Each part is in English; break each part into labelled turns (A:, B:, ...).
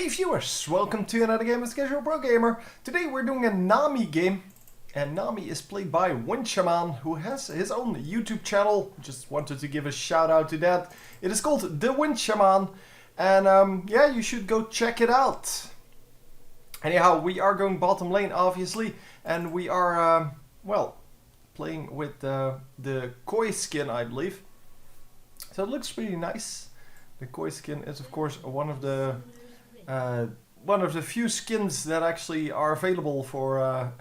A: Hey viewers, welcome to another game with Casual Pro Gamer. Today we're doing a Nami game, and Nami is played by Wind Shaman, who has his own YouTube channel. Just wanted to give a shout out to that. It is called The Wind Shaman, and yeah, you should go check it out. Anyhow, we are going bottom lane obviously, and we are, well, playing with the koi skin, I believe. So it looks pretty nice. The koi skin is of course one of the few skins that actually are available for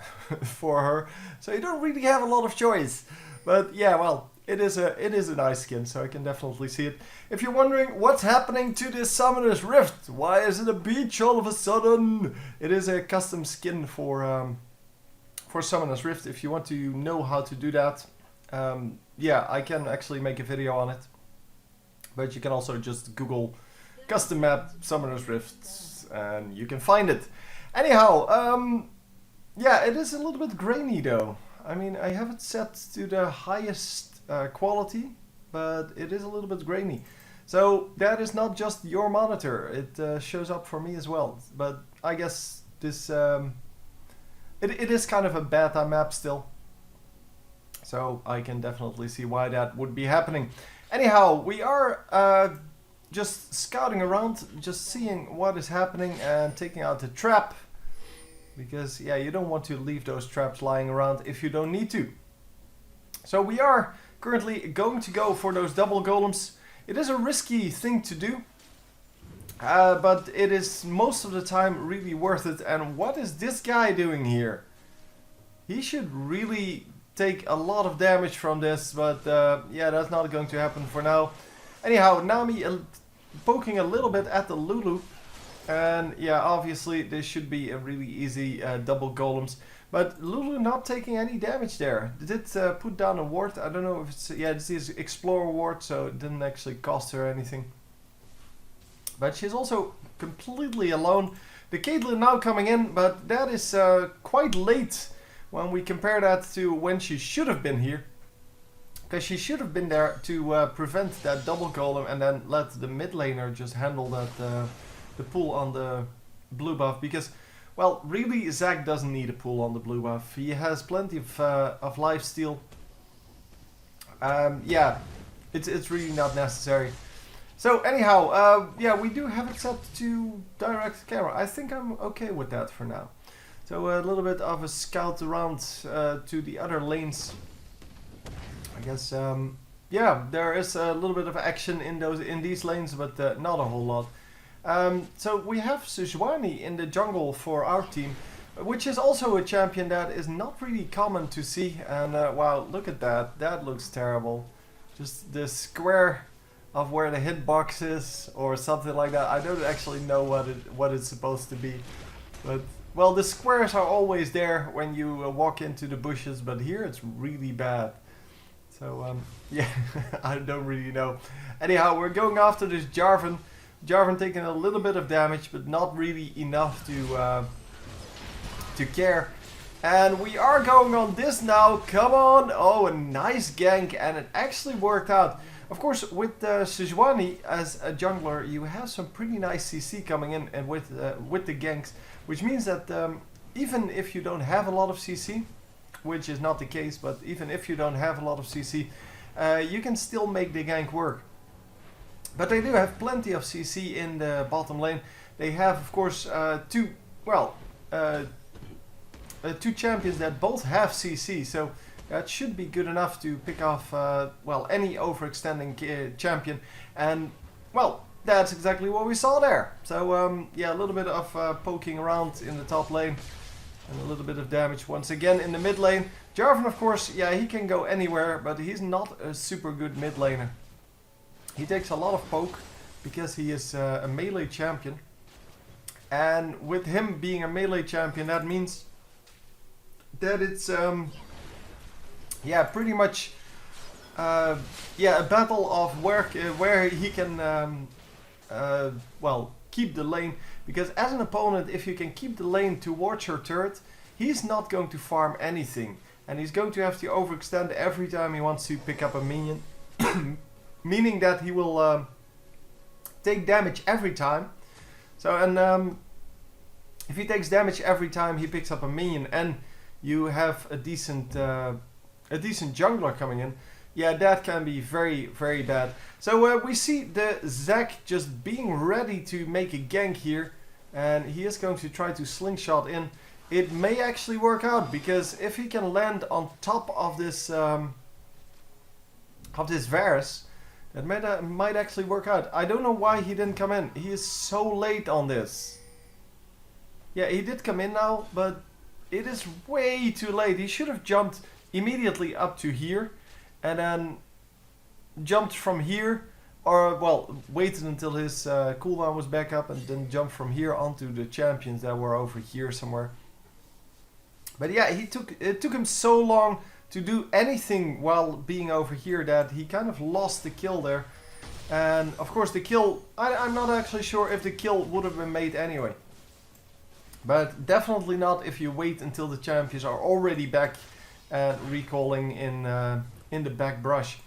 A: for her. So you don't really have a lot of choice. But yeah, well, it is a nice skin, so I can definitely see it. If you're wondering what's happening to this Summoner's Rift, why is it a beach all of a sudden? It is a custom skin for Summoner's Rift. If you want to know how to do that, yeah, I can actually make a video on it. But you can also just Google custom map Summoner's Rift and you can find it. Anyhow, yeah, it is a little bit grainy though. I mean, I have it set to the highest quality, but it is a little bit grainy. So that is not just your monitor, it shows up for me as well. But I guess this, it is kind of a beta map still. So I can definitely see why that would be happening. Anyhow, we are just scouting around, just seeing what is happening and taking out the trap. Because, yeah, you don't want to leave those traps lying around if you don't need to. So we are currently going to go for those double golems. It is a risky thing to do, but it is most of the time really worth it. And what is this guy doing here? He should really take a lot of damage from this, but yeah, that's not going to happen for now. Anyhow, Nami poking a little bit at the Lulu, and yeah, obviously this should be a really easy double golems, but Lulu not taking any damage there. Did put down a ward. I don't know if it's, yeah, this is Explorer ward, so it didn't actually cost her anything. But she's also completely alone. The Caitlyn now coming in, but that is quite late when we compare that to when she should have been here. Because she should have been there to prevent that double golem and then let the mid laner just handle that the pull on the blue buff. Because, well, really Zac doesn't need a pull on the blue buff. He has plenty of lifesteal. Yeah, it's really not necessary. So anyhow, yeah, we do have it set to direct camera. I think I'm okay with that for now. So a little bit of a scout around to the other lanes. I guess, yeah, there is a little bit of action in these lanes, but not a whole lot. So we have Sushi in the jungle for our team, which is also a champion that is not really common to see. And wow, look at that. That looks terrible. Just the square of where the hitbox is or something like that. I don't actually know what it's supposed to be. But, well, the squares are always there when you walk into the bushes, but here it's really bad. So, yeah, I don't really know. Anyhow, we're going after this Jarvan. Jarvan taking a little bit of damage, but not really enough to care. And we are going on this now. Come on! Oh, a nice gank, and it actually worked out. Of course, with Sejuani as a jungler, you have some pretty nice CC coming in, and with the ganks, which means that even if you don't have a lot of CC, which is not the case, but even if you don't have a lot of CC, you can still make the gank work. But they do have plenty of CC in the bottom lane. They have, of course, two champions that both have CC, so that should be good enough to pick off, well, any overextending champion. And, well, that's exactly what we saw there. So, yeah, a little bit of poking around in the top lane. And a little bit of damage once again in the mid lane. Jarvan, of course, yeah, he can go anywhere, but he's not a super good mid laner. He takes a lot of poke because he is a melee champion. And with him being a melee champion, that means that it's, yeah, pretty much, yeah, a battle of where he can, well, keep the lane. Because as an opponent, if you can keep the lane towards your turret, he's not going to farm anything. And he's going to have to overextend every time he wants to pick up a minion. Meaning that he will take damage every time. So, and if he takes damage every time he picks up a minion, and you have a decent jungler coming in, yeah, that can be very, very bad. So we see the Zac just being ready to make a gank here, and he is going to try to slingshot in. It may actually work out, because if he can land on top of this Varus, that might actually work out. I don't know why he didn't come in. He is so late on this. Yeah, he did come in now, but it is way too late. He should have jumped immediately up to here, and then jumped from here, or well, waited until his cooldown was back up, and then jumped from here onto the champions that were over here somewhere. But yeah, it took him so long to do anything while being over here that he kind of lost the kill there. And of course the kill, I'm not actually sure if the kill would have been made anyway. But definitely not if you wait until the champions are already back and recalling in the back brush.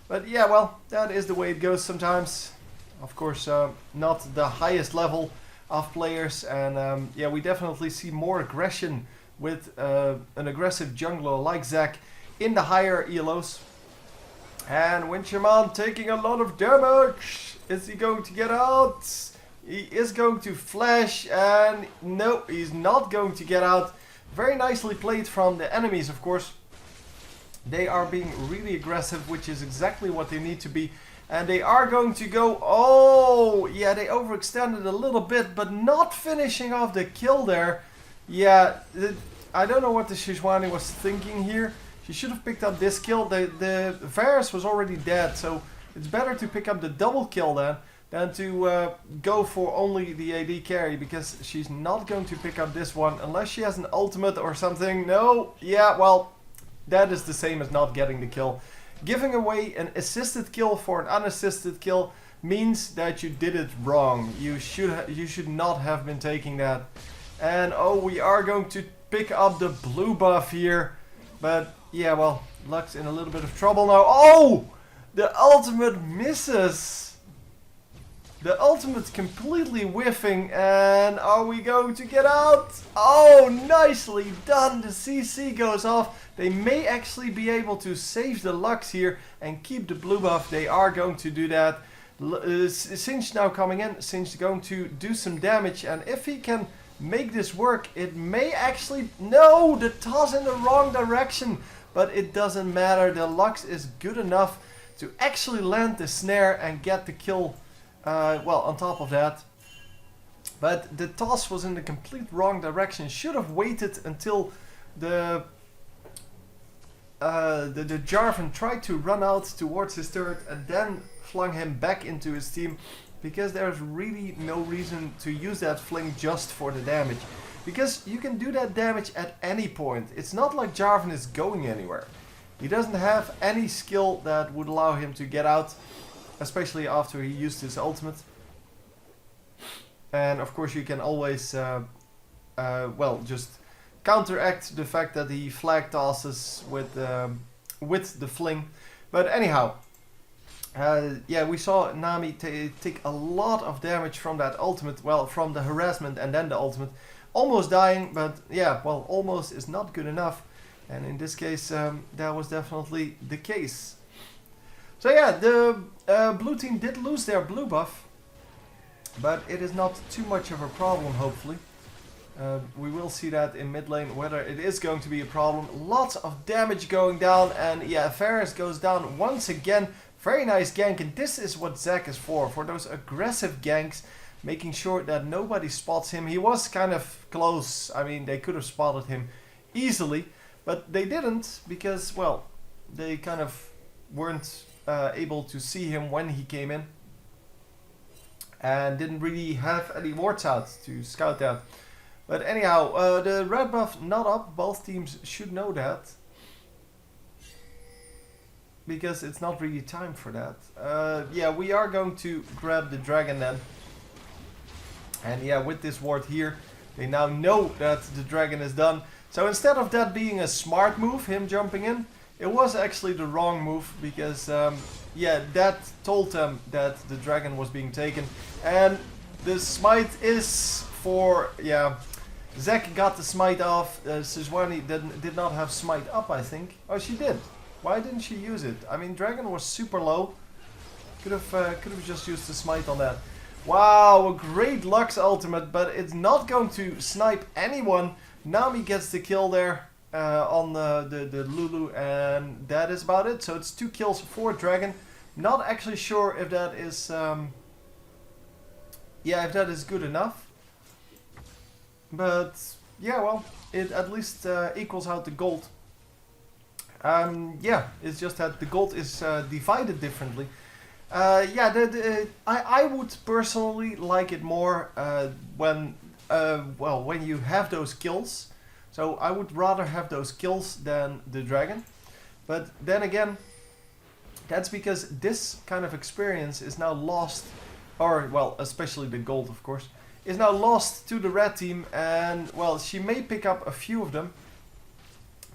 A: But yeah, well, that is the way it goes sometimes. Of course, not the highest level of players, and yeah, we definitely see more aggression with an aggressive jungler like Zac in the higher ELOs. And Wincherman taking a lot of damage. Is he going to get out? He is going to flash, and no, he's not going to get out. Very nicely played from the enemies, of course. They are being really aggressive, which is exactly what they need to be. And they are going to go, oh, yeah, they overextended a little bit, but not finishing off the kill there. Yeah, I don't know what the Sejuani was thinking here. She should have picked up this kill. The Varus was already dead, so it's better to pick up the double kill then than to go for only the AD carry, because she's not going to pick up this one unless she has an ultimate or something. No, yeah, well, that is the same as not getting the kill. Giving away an assisted kill for an unassisted kill means that you did it wrong. You should not have been taking that. And oh, we are going to pick up the blue buff here. But yeah, well, Lux in a little bit of trouble now. Oh! The ultimate misses! The ultimate completely whiffing, and are we going to get out? Oh, nicely done! The CC goes off. They may actually be able to save the Lux here and keep the blue buff. They are going to do that. Singe now coming in. Singe going to do some damage, and if he can make this work, it may actually... No! The toss in the wrong direction, but it doesn't matter. The Lux is good enough to actually land the snare and get the kill. Well, on top of that. But the toss was in the complete wrong direction. Should have waited until the Jarvan tried to run out towards his turret and then flung him back into his team, because there's really no reason to use that fling just for the damage. Because you can do that damage at any point. It's not like Jarvan is going anywhere. He doesn't have any skill that would allow him to get out, especially after he used his ultimate. And of course you can always well, just counteract the fact that he flag tosses with the fling. But anyhow, yeah, we saw Nami take a lot of damage from that ultimate, well, from the harassment and then the ultimate. Almost dying, but yeah, well, almost is not good enough. And in this case, that was definitely the case. So yeah, the blue team did lose their blue buff, but it is not too much of a problem, hopefully. We will see that in mid lane, whether it is going to be a problem. Lots of damage going down, and yeah, Varus goes down once again. Very nice gank, and this is what Zac is for those aggressive ganks, making sure that nobody spots him. He was kind of close. I mean, they could have spotted him easily, but they didn't, because, well, they kind of weren't able to see him when he came in, and didn't really have any wards out to scout that. But anyhow, the red buff not up. Both teams should know that, because it's not really time for that. Yeah, we are going to grab the dragon then. And yeah, with this ward here, they now know that the dragon is done. So instead of that being a smart move, him jumping in, it was actually the wrong move, because yeah, that told them that the dragon was being taken. And the smite is for, yeah, Zack got the smite off. Sejuani did not have smite up, I think. Oh, she did. Why didn't she use it? I mean, Dragon was super low. Could have just used the smite on that. Wow, a great Lux ultimate, but it's not going to snipe anyone. Nami gets the kill there on the Lulu, and that is about it. So it's 2 kills for Dragon. Not actually sure if that is, yeah, if that is good enough. But yeah, well, it at least equals out the gold. Yeah, it's just that the gold is divided differently. Yeah, I would personally like it more when when you have those kills. So I would rather have those kills than the Dragon. But then again, that's because this kind of experience is now lost, or well, especially the gold, of course, is now lost to the red team, and well, she may pick up a few of them,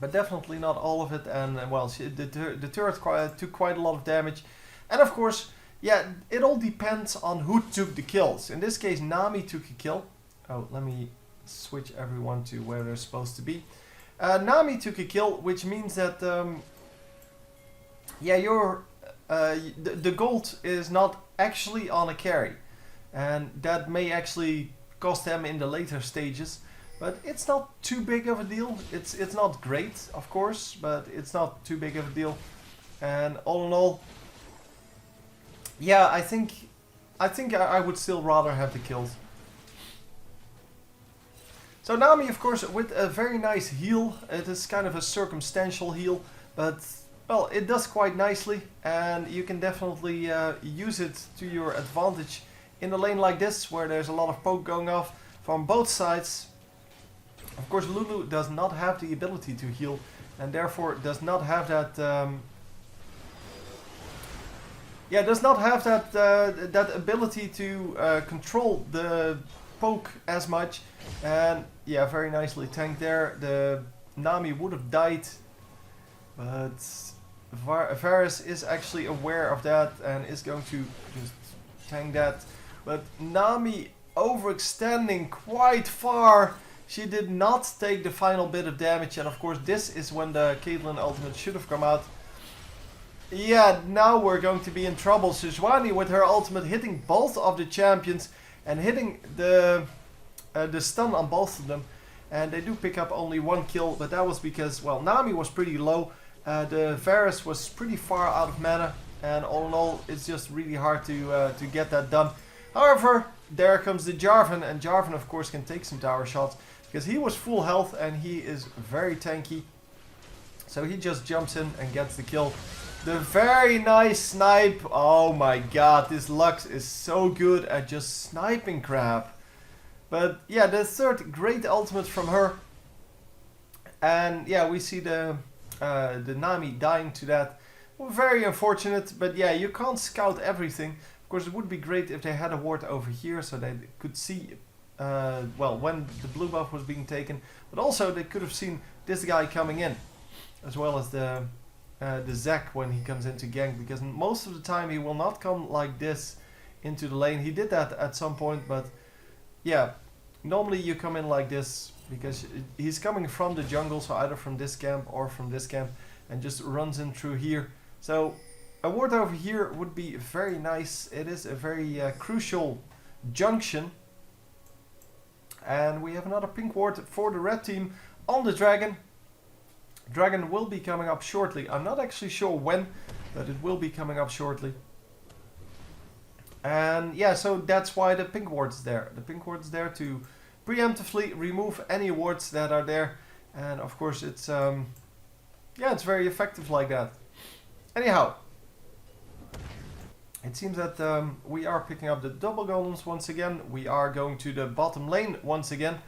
A: but definitely not all of it. And well, the turret took quite a lot of damage. And of course, yeah, it all depends on who took the kills. In this case, Nami took a kill. Oh, let me switch everyone to where they're supposed to be. Nami took a kill, which means that yeah, the gold is not actually on a carry, and that may actually cost them in the later stages. But it's not too big of a deal. It's not great, of course, but it's not too big of a deal. And all in all, yeah, I think I would still rather have the kills. So Nami, of course, with a very nice heal. It is kind of a circumstantial heal, but well, it does quite nicely, and you can definitely use it to your advantage in a lane like this, where there's a lot of poke going off from both sides. Of course, Lulu does not have the ability to heal, and therefore does not have that. Yeah, does not have that that ability to control the poke as much. And yeah, very nicely tanked there. The Nami would have died, but Varus is actually aware of that and is going to just tank that. But Nami overextending quite far. She did not take the final bit of damage, and of course this is when the Caitlyn ultimate should have come out. Yeah, now we're going to be in trouble. Sejuani with her ultimate hitting both of the champions and hitting the stun on both of them. And they do pick up only 1 kill, but that was because, well, Nami was pretty low. The Varus was pretty far out of mana, and all in all, it's just really hard to get that done. However, there comes the Jarvan, and Jarvan, of course, can take some tower shots because he was full health and he is very tanky. So he just jumps in and gets the kill. The very nice snipe. Oh my god, this Lux is so good at just sniping crap. But yeah, the third great ultimate from her. And yeah, we see the Nami dying to that. Well, very unfortunate, but yeah, you can't scout everything. Of course, it would be great if they had a ward over here so they could see, well, when the blue buff was being taken. But also they could have seen this guy coming in, as well as the Zac when he comes into gank, because most of the time he will not come like this into the lane. He did that at some point, but yeah, normally you come in like this because he's coming from the jungle, so either from this camp or from this camp, and just runs in through here. So a ward over here would be very nice. It is a very crucial junction. And we have another pink ward for the red team on the Dragon. Dragon will be coming up shortly. I'm not actually sure when, but it will be coming up shortly. And yeah, so that's why the pink ward is there. The pink ward is there to preemptively remove any wards that are there. And of course it's yeah, it's very effective like that. Anyhow, it seems that we are picking up the double golems once again. We are going to the bottom lane once again.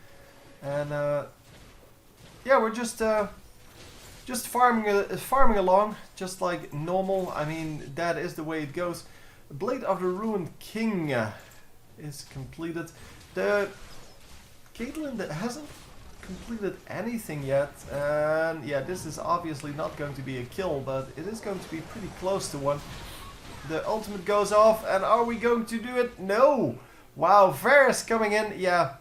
A: And yeah, we're just farming along, just like normal. I mean, that is the way it goes. Blade of the Ruined King is completed. The Caitlyn that hasn't completed anything yet, and yeah, this is obviously not going to be a kill, but it is going to be pretty close to one. The ultimate goes off, and are we going to do it? No! Wow, Varus coming in, yeah.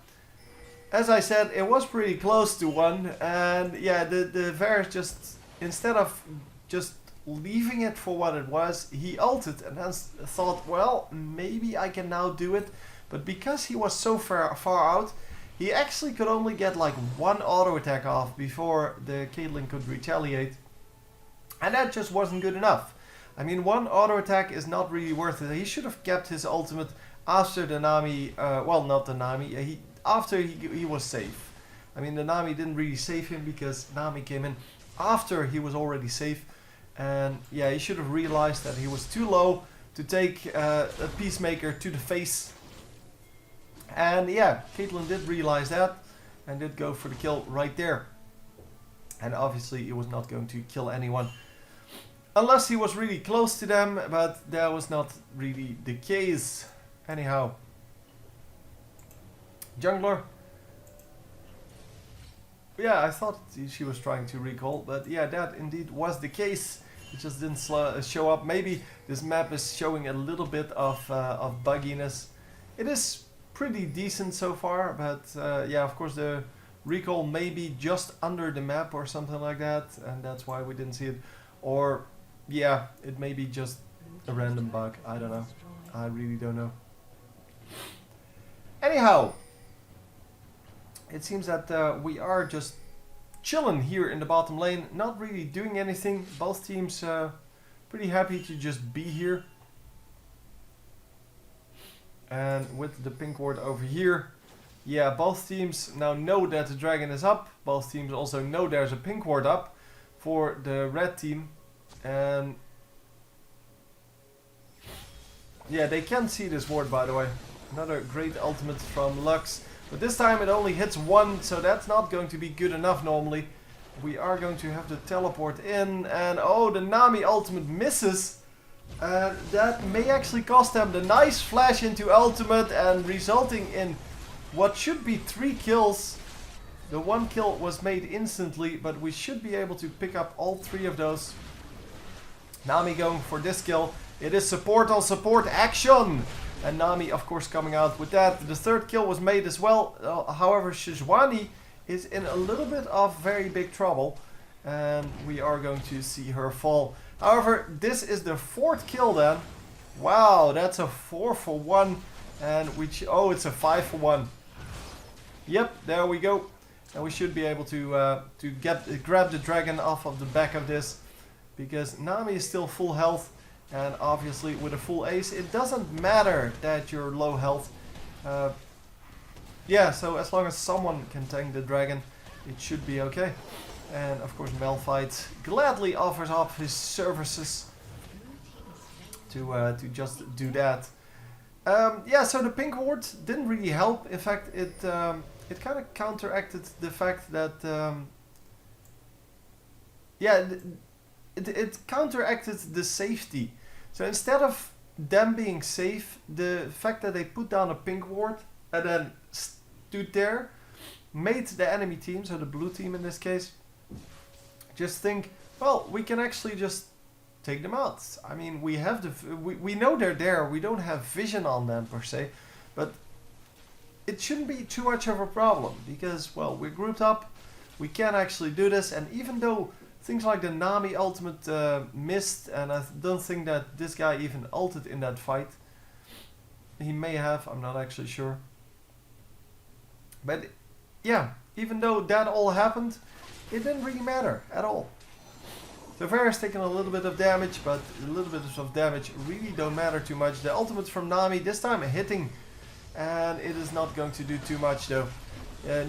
A: As I said, it was pretty close to one, and yeah, the Varus just, instead of just leaving it for what it was, he ulted and then thought, well, maybe I can now do it. But because he was so far out, he actually could only get like one auto attack off before the Caitlyn could retaliate. And that just wasn't good enough. I mean, one auto attack is not really worth it. He should have kept his ultimate after the Nami, well, not the Nami, after he was safe. I mean, the Nami didn't really save him because Nami came in after he was already safe. And yeah, he should have realized that he was too low to take a Peacemaker to the face. And yeah, Caitlyn did realize that and did go for the kill right there. And obviously he was not going to kill anyone unless he was really close to them, but that was not really the case. Anyhow, jungler. Yeah, I thought she was trying to recall, but yeah, that indeed was the case. It just didn't show up. Maybe this map is showing a little bit of bugginess. It is pretty decent so far, but yeah, of course the recall may be just under the map or something like that, and that's why we didn't see it. Or yeah, it may be just a random bug. I don't know. I really don't know. Anyhow, it seems that we are just chilling here in the bottom lane, not really doing anything. Both teams pretty happy to just be here. And with the pink ward over here, yeah, both teams now know that the dragon is up. Both teams also know there's a pink ward up for the red team. And yeah, they can see this ward, by the way. Another great ultimate from Lux. But this time it only hits one, so that's not going to be good enough normally. We are going to have to teleport in, and oh, the Nami ultimate misses. And that may actually cost them the nice flash into ultimate and resulting in what should be 3 kills. The 1 kill was made instantly, but we should be able to pick up all 3 of those. Nami going for this kill. It is support on support action. And Nami, of course, coming out with that. The 3rd kill was made as well. However, Sejuani is in a little bit of very big trouble. And we are going to see her fall. However, this is the 4th kill then. Wow, that's a 4 for 1. And oh, it's a 5 for 1. Yep, there we go. And we should be able to grab the dragon off of the back of this. Because Nami is still full health. And obviously with a full ace, it doesn't matter that you're low health. Yeah, so as long as someone can tank the dragon, it should be okay. And of course Malphite gladly offers up his services to just do that. Yeah, so the pink ward didn't really help. In fact, it kind of counteracted the fact that yeah, it counteracted the safety. So instead of them being safe, the fact that they put down a pink ward and then stood there made the enemy team, so the blue team in this case, just think, well, we can actually just take them out. I mean, we have we know they're there. We don't have vision on them per se, but it shouldn't be too much of a problem because, well, we're grouped up. We can actually do this, and even though things like the Nami ultimate missed, and I don't think that this guy even ulted in that fight. He may have, I'm not actually sure. But yeah, even though that all happened, it didn't really matter at all. So Varus taking a little bit of damage, but a little bit of damage really don't matter too much. The ultimate from Nami, this time hitting, and it is not going to do too much though.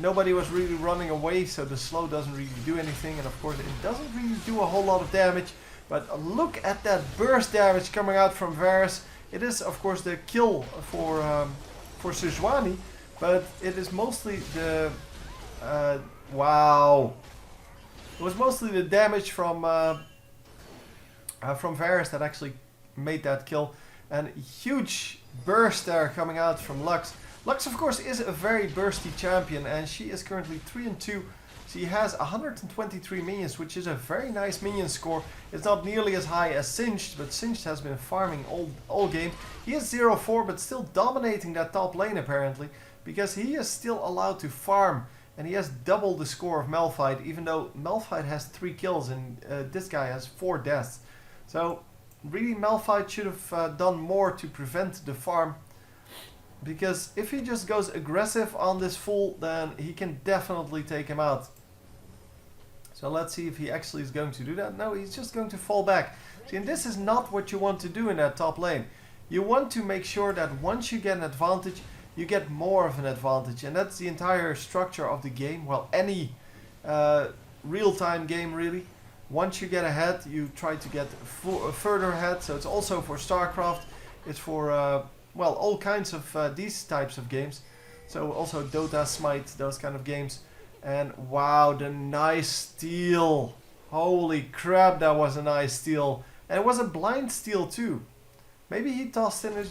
A: Nobody was really running away, so the slow doesn't really do anything, and of course it doesn't really do a whole lot of damage. But look at that burst damage coming out from Varus. It is of course the kill for Sejuani, but it is mostly the wow. It was mostly the damage from Varus that actually made that kill, and huge burst there coming out from Lux. Lux, of course, is a very bursty champion, and she is currently 3-2, So he has 123 minions, which is a very nice minion score. It's not nearly as high as Singed, but Singed has been farming all game. He is 0-4, but still dominating that top lane apparently, because he is still allowed to farm. And he has double the score of Malphite, even though Malphite has 3 kills and this guy has 4 deaths. So really Malphite should have done more to prevent the farm. Because if he just goes aggressive on this fool, then he can definitely take him out. So let's see if he actually is going to do that. No, he's just going to fall back. See, and this is not what you want to do in that top lane. You want to make sure that once you get an advantage, you get more of an advantage. And that's the entire structure of the game. Well, any real-time game really. Once you get ahead, you try to get further ahead. So it's also for StarCraft. It's for, well, all kinds of these types of games. So also Dota, Smite, those kind of games. And wow, the nice steal. Holy crap, that was a nice steal. And it was a blind steal too. Maybe he tossed in his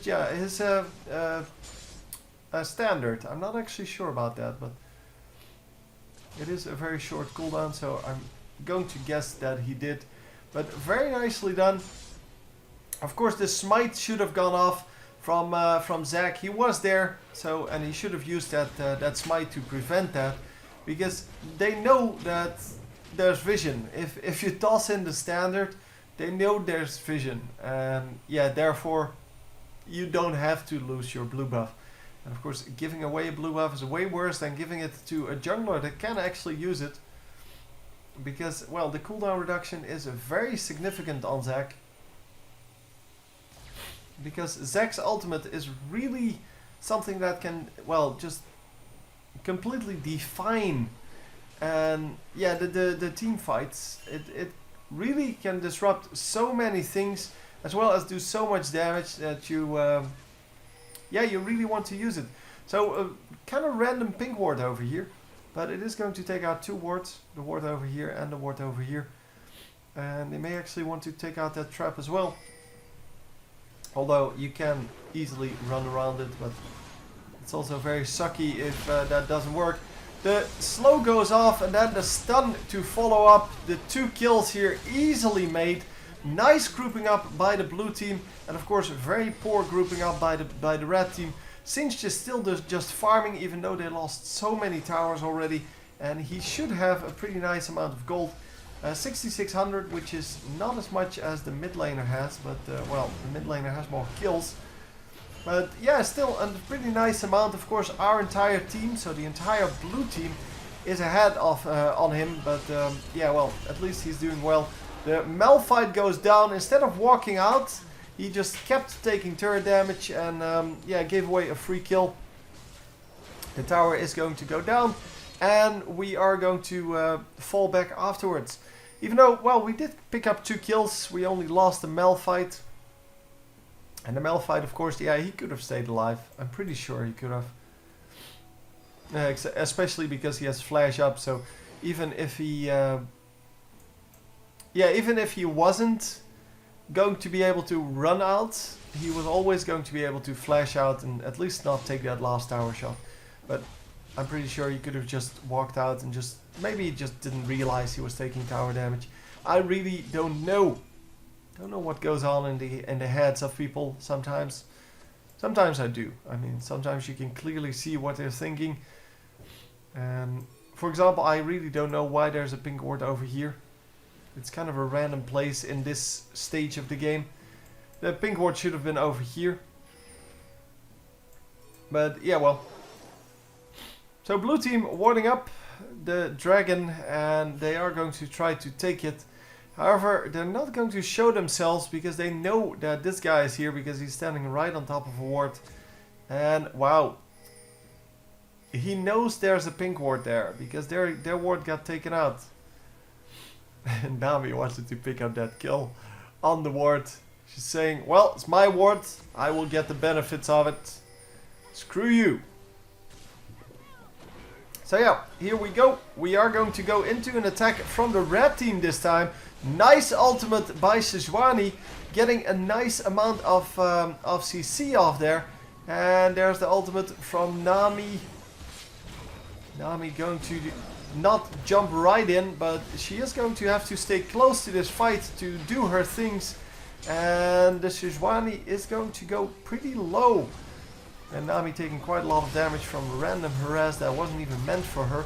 A: standard. I'm not actually sure about that, but it is a very short cooldown, so I'm going to guess that he did. But very nicely done. Of course, the smite should have gone off from Zach. He was there, so, and he should have used that smite to prevent that, because they know that there's vision. If you toss in the standard, they know there's vision, and yeah, therefore you don't have to lose your blue buff. And of course, giving away a blue buff is way worse than giving it to a jungler that can actually use it, because, well, the cooldown reduction is very significant on Zach. Because Zach's ultimate is really something that can, well, just completely define, and yeah, the team fights. It really can disrupt so many things, as well as do so much damage that you, yeah, you really want to use it. So kind of random pink ward over here, but it is going to take out 2 wards, the ward over here and the ward over here, and they may actually want to take out that trap as well. Although you can easily run around it, but it's also very sucky if that doesn't work. The slow goes off, and then the stun to follow up. The 2 kills here easily made. Nice grouping up by the blue team, and of course very poor grouping up by the red team. Singed is still just farming, even though they lost so many towers already, and he should have a pretty nice amount of gold. 6600, which is not as much as the mid laner has, but well, the mid laner has more kills. But yeah, still a pretty nice amount. Of course, our entire team, so the entire blue team, is ahead of on him. But yeah, well, at least he's doing well. The Malphite goes down. Instead of walking out, he just kept taking turret damage and yeah, gave away a free kill. The tower is going to go down, and we are going to fall back afterwards. Even though, well, we did pick up 2 kills, we only lost the Malphite. And the Malphite, of course, yeah, he could have stayed alive. I'm pretty sure he could have. Especially because he has flash up, so even if he... yeah, even if he wasn't going to be able to run out, he was always going to be able to flash out and at least not take that last tower shot. But I'm pretty sure he could have just walked out and just... Maybe he just didn't realize he was taking tower damage. I really don't know. Don't know what goes on in the heads of people sometimes. Sometimes I do. I mean, sometimes you can clearly see what they're thinking. For example, I really don't know why there's a pink ward over here. It's kind of a random place in this stage of the game. The pink ward should have been over here. But yeah, well. So blue team warding up the dragon, and they are going to try to take it. However, they're not going to show themselves because they know that this guy is here, because he's standing right on top of a ward. And wow, he knows there's a pink ward there because their ward got taken out. And Nami wanted to pick up that kill on the ward. She's saying, well, it's my ward, I will get the benefits of it. Screw you. So yeah, here we go. We are going to go into an attack from the red team this time. Nice ultimate by Sejuani, getting a nice amount of CC off there. And there's the ultimate from Nami. Nami going to not jump right in, but she is going to have to stay close to this fight to do her things. And the Sejuani is going to go pretty low. And Nami taking quite a lot of damage from random harass that wasn't even meant for her.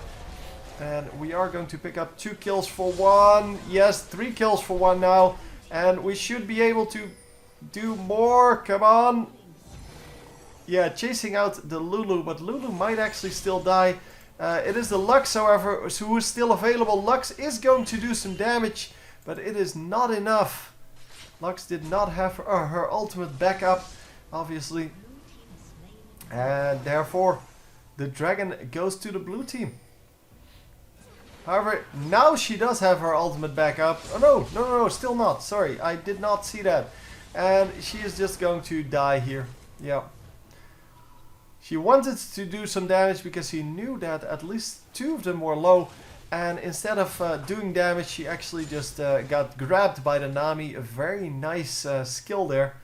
A: And we are going to pick up 2 kills for 1. Yes, 3 kills for 1 now. And we should be able to do more. Come on. Yeah, chasing out the Lulu, but Lulu might actually still die. It is the Lux, however, who is still available. Lux is going to do some damage, but it is not enough. Lux did not have her ultimate backup, obviously. And therefore, the dragon goes to the blue team. However, now she does have her ultimate backup. Oh no, still not. Sorry, I did not see that. And she is just going to die here. Yeah. She wanted to do some damage because she knew that at least 2 of them were low. And instead of doing damage, she actually just got grabbed by the Nami. A very nice skill there.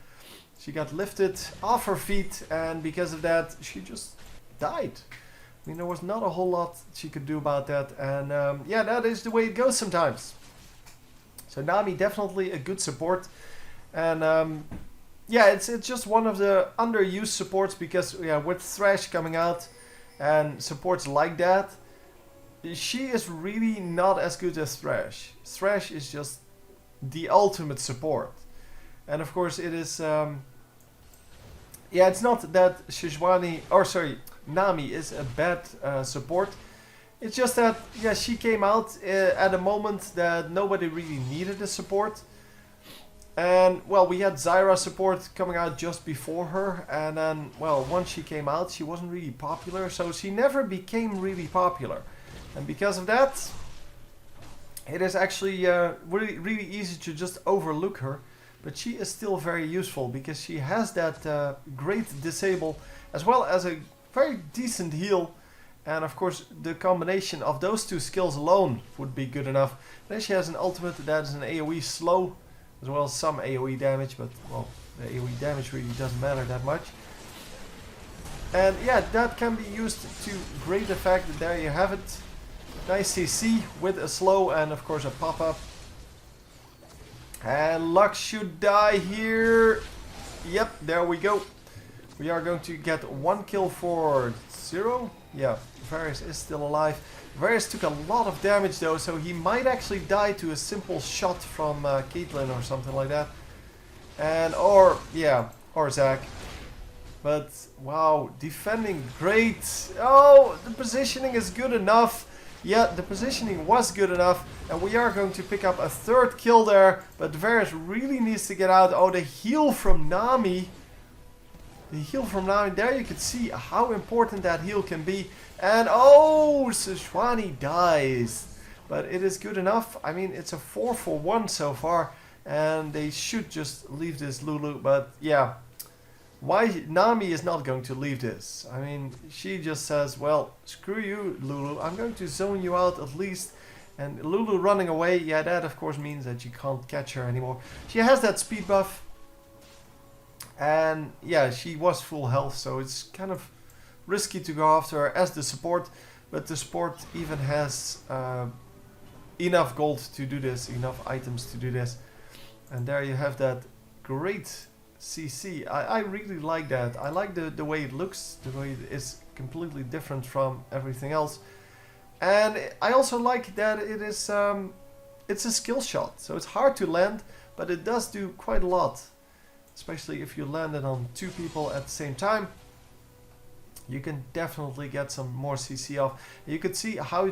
A: She got lifted off her feet, and because of that, she just died. I mean, there was not a whole lot she could do about that. And yeah, that is the way it goes sometimes. So Nami, definitely a good support. And yeah, it's just one of the underused supports because yeah, with Thresh coming out and supports like that, she is really not as good as Thresh. Thresh is just the ultimate support. And of course it is, yeah, it's not that Nami is a bad support. It's just that, yeah, she came out at a moment that nobody really needed a support. And, well, we had Zyra support coming out just before her. And then, well, once she came out, she wasn't really popular. So she never became really popular. And because of that, it is actually really easy to just overlook her. But she is still very useful because she has that great disable as well as a very decent heal. And of course the combination of those 2 skills alone would be good enough. Then she has an ultimate that is an AoE slow as well as some AoE damage, but well, the AoE damage really doesn't matter that much. And yeah, that can be used to great effect. There you have it. Nice CC with a slow and of course a pop-up. And Lux should die here. Yep, there we go. We are going to get 1 kill for 0. Yeah, Varys is still alive. Varys took a lot of damage though, so he might actually die to a simple shot from Caitlyn or something like that. And or Zac. But wow, defending great. Oh, the positioning is good enough. Yeah, the positioning was good enough. And we are going to pick up a 3rd kill there. But Varys really needs to get out. Oh, the heal from Nami. The heal from Nami. There you can see how important that heal can be. And oh, Sejuani dies. But it is good enough. I mean, it's a 4 for 1 so far. And they should just leave this Lulu. But yeah. Why Nami is not going to leave this? I mean, she just says, well, screw you, Lulu. I'm going to zone you out at least. And Lulu running away, yeah, that of course means that you can't catch her anymore. She has that speed buff. And yeah, she was full health, so it's kind of risky to go after her as the support. But the support even has enough gold to do this, enough items to do this. And there you have that great CC. I really like that. I like the way it looks, the way it is completely different from everything else. And I also like that it is it's a skill shot, so it's hard to land, but it does do quite a lot, especially if you land it on 2 people at the same time. You can definitely get some more CC off. You could see how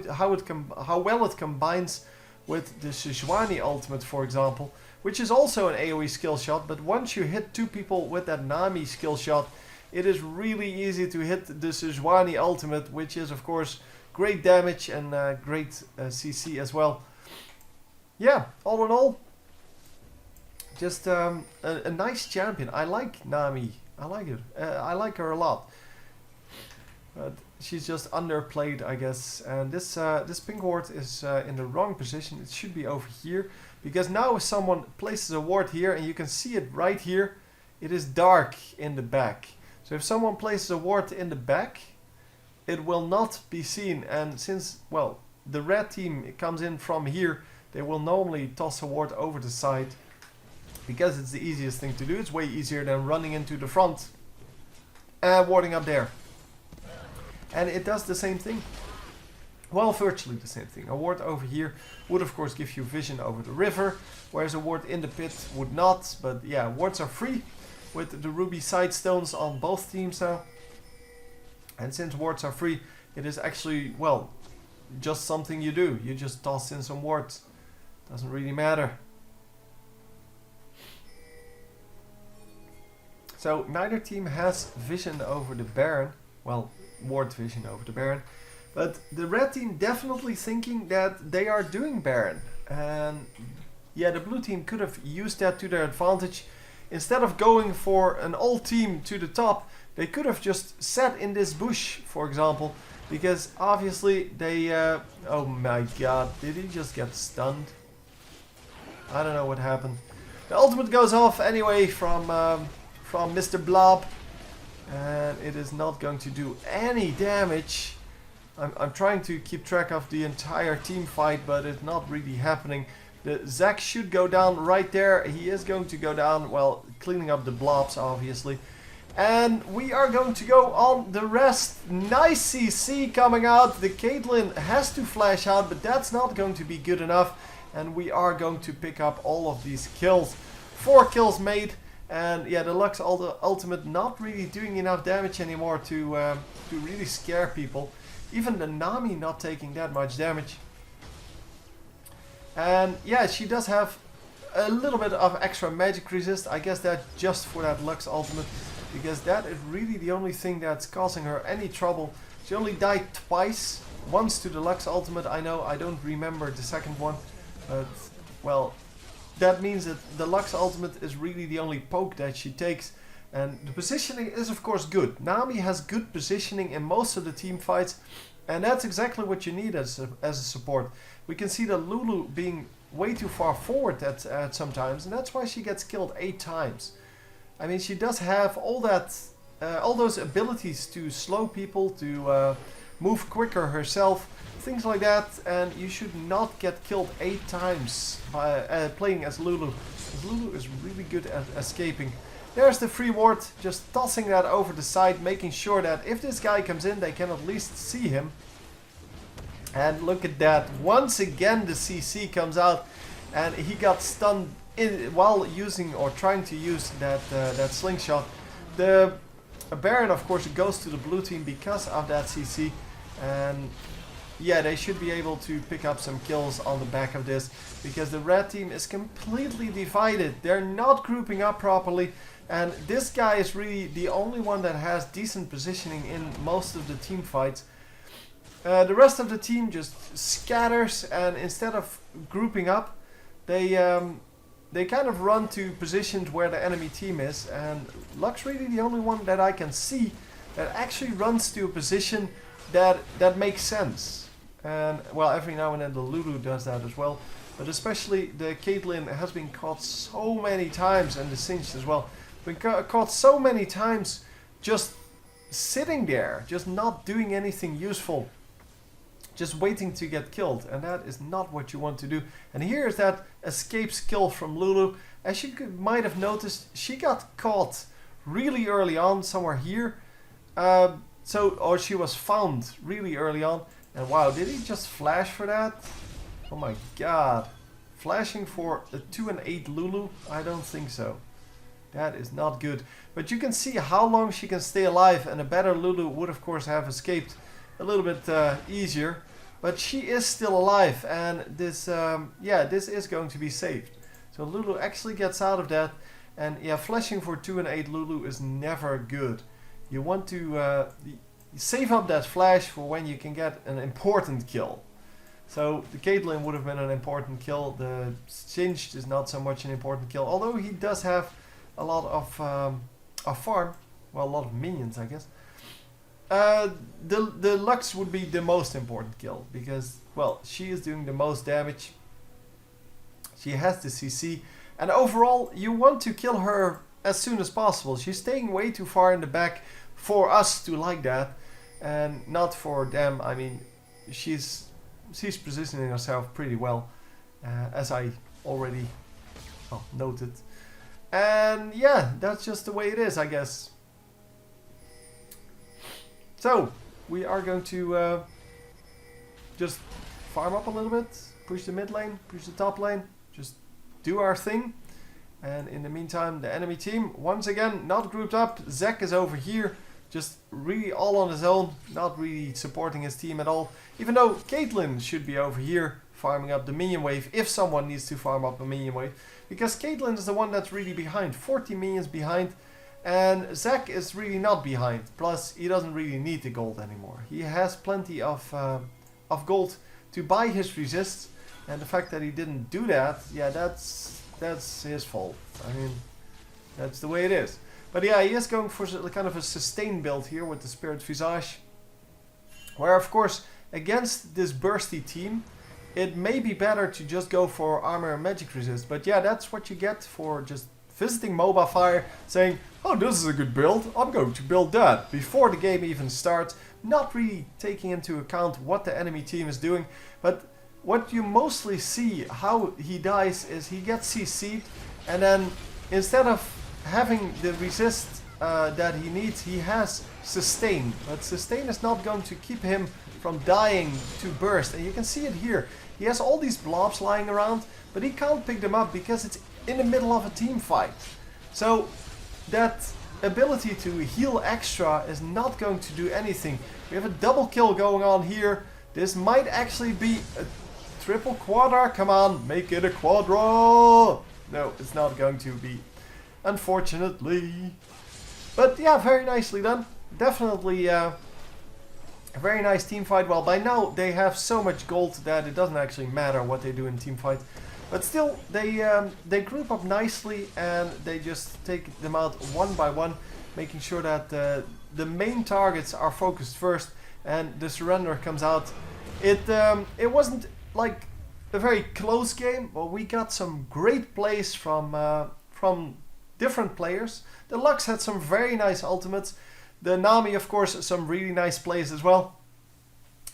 A: well it combines with the Sejuani ultimate, for example, which is also an AoE skill shot, but once you hit 2 people with that Nami skill shot, it is really easy to hit the Sejuani ultimate, which is of course great damage and great CC as well. Yeah, all in all, just a nice champion. I like Nami. I like it. I like her a lot. But she's just underplayed, I guess. And this pink ward is in the wrong position. It should be over here. Because now if someone places a ward here, and you can see it right here, it is dark in the back. So if someone places a ward in the back, it will not be seen. And since, well, the red team comes in from here, they will normally toss a ward over the side because it's the easiest thing to do. It's way easier than running into the front and warding up there. And it does the same thing. Well, virtually the same thing. A ward over here would of course give you vision over the river, whereas a ward in the pit would not. But yeah, wards are free with the ruby side stones on both teams now. And since wards are free, it is actually, well, just something you do. You just toss in some wards. Doesn't really matter. So neither team has vision over the Baron. Well, ward vision over the Baron. But the red team definitely thinking that they are doing Baron. And yeah, the blue team could have used that to their advantage. Instead of going for an all team to the top, they could have just sat in this bush, for example. Because obviously they... oh my god, did he just get stunned? I don't know what happened. The ultimate goes off anyway from Mr. Blob. And it is not going to do any damage. I'm trying to keep track of the entire team fight, but it's not really happening. The Zac should go down right there. He is going to go down, well, cleaning up the blobs, obviously. And we are going to go on the rest. Nice CC coming out. The Caitlyn has to flash out, but that's not going to be good enough. And we are going to pick up all of these kills. 4 kills made. And yeah, the Lux ultimate not really doing enough damage anymore to really scare people. Even the Nami not taking that much damage. And yeah, she does have a little bit of extra magic resist. I guess that just for that Lux ultimate. Because that is really the only thing that's causing her any trouble. She only died twice. Once to the Lux ultimate, I know. I don't remember the second one. But, well, that means that the Lux ultimate is really the only poke that she takes. And the positioning is of course good. Nami has good positioning in most of the team fights. And that's exactly what you need as a support. We can see that Lulu being way too far forward at sometimes. And that's why she gets killed 8 times. I mean, she does have all those abilities to slow people, to move quicker herself. Things like that. And you should not get killed 8 times by playing as Lulu. Because Lulu is really good at escaping. There's the free ward, just tossing that over the side, making sure that if this guy comes in, they can at least see him. And look at that, once again the CC comes out, and he got stunned while using or trying to use that slingshot. The Baron, of course, goes to the blue team because of that CC, and yeah, they should be able to pick up some kills on the back of this, because the red team is completely divided. They're not grouping up properly. And this guy is really the only one that has decent positioning in most of the team fights. The rest of the team just scatters, and instead of grouping up, they kind of run to positions where the enemy team is. And Lux really the only one that I can see that actually runs to a position that makes sense. And well, every now and then the Lulu does that as well. But especially the Caitlyn has been caught so many times, and the Singed as well. Been caught so many times just sitting there, just not doing anything useful, just waiting to get killed, and that is not what you want to do. And here is that escape kill from Lulu. As you might have noticed, she got caught really early on, somewhere here. Or she was found really early on. And wow, did he just flash for that? Oh my god. Flashing for a 2 and 8 Lulu? I don't think so. That is not good. But you can see how long she can stay alive, and a better Lulu would of course have escaped a little bit easier. But she is still alive, and this this is going to be saved. So Lulu actually gets out of that, and yeah, flashing for 2 and 8 Lulu is never good. You want to save up that flash for when you can get an important kill. So the Caitlyn would have been an important kill. The Singed is not so much an important kill, although he does have a lot of farm, well, a lot of minions, I guess. The Lux would be the most important kill, because, well, she is doing the most damage. She has the CC, and overall you want to kill her as soon as possible. She's staying way too far in the back for us to like that, and not for them. I mean, she's she's positioning herself pretty well, as I already noted. And yeah, that's just the way it is, I guess. So, we are going to just farm up a little bit, push the mid lane, push the top lane, just do our thing. And in the meantime, the enemy team, once again, not grouped up. Zac is over here, just really all on his own, not really supporting his team at all. Even though Caitlyn should be over here, farming up the minion wave, if someone needs to farm up a minion wave. Because Caitlyn is the one that's really behind, 40 minions behind. And Zac is really not behind. Plus, he doesn't really need the gold anymore. He has plenty of gold to buy his resists. And the fact that he didn't do that, yeah, that's his fault. I mean, that's the way it is. But yeah, he is going for kind of a sustain build here with the Spirit Visage. Where, of course, against this bursty team, it may be better to just go for armor and magic resist. But yeah, that's what you get for just visiting Mobile Fire, saying, oh, this is a good build, I'm going to build that, before the game even starts, not really taking into account what the enemy team is doing. But what you mostly see, how he dies, is he gets CC'd, and then instead of having the resist that he needs, he has sustain. But sustain is not going to keep him from dying to burst. And you can see it here. He has all these blobs lying around, but he can't pick them up because it's in the middle of a team fight. So that ability to heal extra is not going to do anything. We have a double kill going on here. This might actually be a triple quadra. Come on, make it a quadra. No, it's not going to be, unfortunately. But yeah, very nicely done. Definitely a very nice team fight. Well, by now they have so much gold that it doesn't actually matter what they do in team fight. But still, they group up nicely and they just take them out one by one, making sure that the main targets are focused first and the surrender comes out. It wasn't like a very close game, but we got some great plays from different players. The Lux had some very nice ultimates. The Nami, of course, some really nice plays as well.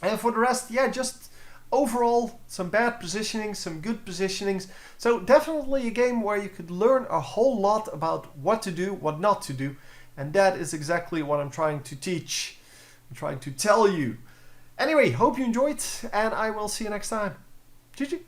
A: And for the rest, yeah, just overall, some bad positioning, some good positionings. So definitely a game where you could learn a whole lot about what to do, what not to do. And that is exactly what I'm trying to teach. I'm trying to tell you. Anyway, hope you enjoyed, and I will see you next time. GG.